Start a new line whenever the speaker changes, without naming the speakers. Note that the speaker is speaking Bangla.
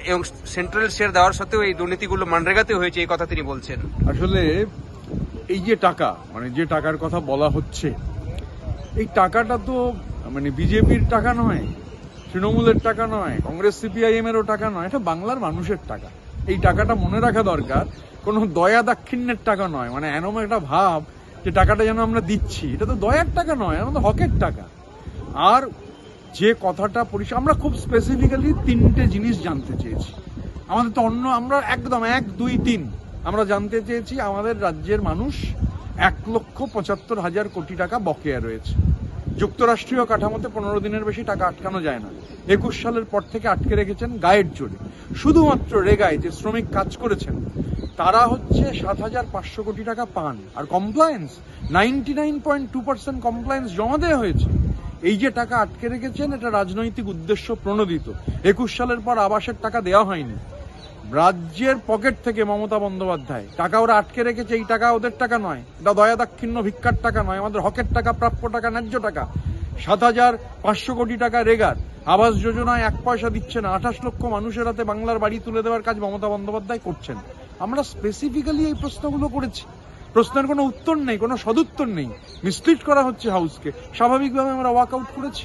এবং সেন্ট্রাল শেয়ার দেওয়ার সত্ত্বেও এই দুর্নীতিগুলো মানরেগাতে হয়েছে, এই কথা তিনি বলছেন।
আসলে এই যে টাকা, মানে যে টাকার কথা বলা হচ্ছে, এই টাকাটা তো মানে বিজেপির টাকা নয়, তৃণমূলের টাকা নয়, কংগ্রেস সিপিআইএম এরও টাকা নয়, এটা বাংলার মানুষের টাকা। এই টাকাটা মনে রাখা দরকার, কোনো দয়া দাক্ষিণ্যের টাকা নয়। মানে এমন একটা ভাব যে টাকাটা যেন আমরা দিচ্ছি, এটা তো দয়ার টাকা নয়, আমাদের হকের টাকা। আর যে কথাটা আমরা খুব স্পেসিফিক্যালি 3টে জিনিস জানতে চেয়েছি। আমাদের তো আমরা একদম 1, 2, 3 আমরা জানতে চেয়েছি আমাদের রাজ্যের মানুষ 1,75,000 কোটি টাকা বকেয়া রয়েছে। যুক্তরাষ্ট্রীয় কাঠামোতে 15 দিনের বেশি টাকা আটকানো যায় না। 21 সালের পর থেকে আটকে রেখেছেন গায়ের জোরে। শুধুমাত্র রেগায় যে শ্রমিক কাজ করেছেন তারা হচ্ছে 7,500 কোটি টাকা পান। আর কমপ্লায়েন্স 99.2% কমপ্লায়েন্স জমা দেওয়া হয়েছে। এই যে টাকা আটকে রেখেছেন এটা রাজনৈতিক উদ্দেশ্য প্রণোদিত। 21 সালের পর আবাসের টাকা দেওয়া হয়নি। রাজ্যের পকেট থেকে মমতা বন্দ্যোপাধ্যায় টাকা ওরা আটকে রেখেছে। এই টাকা ওদের টাকা নয়, এটা দয়া দাক্ষিণ্য ভিক্ষার টাকা নয়, আমাদের হকের টাকা, প্রাপ্য টাকা, ন্যায্য টাকা। 7,500 কোটি টাকা রেগার। আবাস যোজনায় 1 পয়সা দিচ্ছে না। 28 লক্ষ মানুষের হাতে বাংলার বাড়ি তুলে দেওয়ার কাজ মমতা বন্দ্যোপাধ্যায় করছেন। আমরা স্পেসিফিক্যালি এই প্রশ্নগুলো করেছি। প্রশ্নের কোনো উত্তর নেই, কোনো সদুত্তর নেই, মিসলিড করা হচ্ছে হাউসকে। স্বাভাবিকভাবে আমরা ওয়াক আউট করেছি।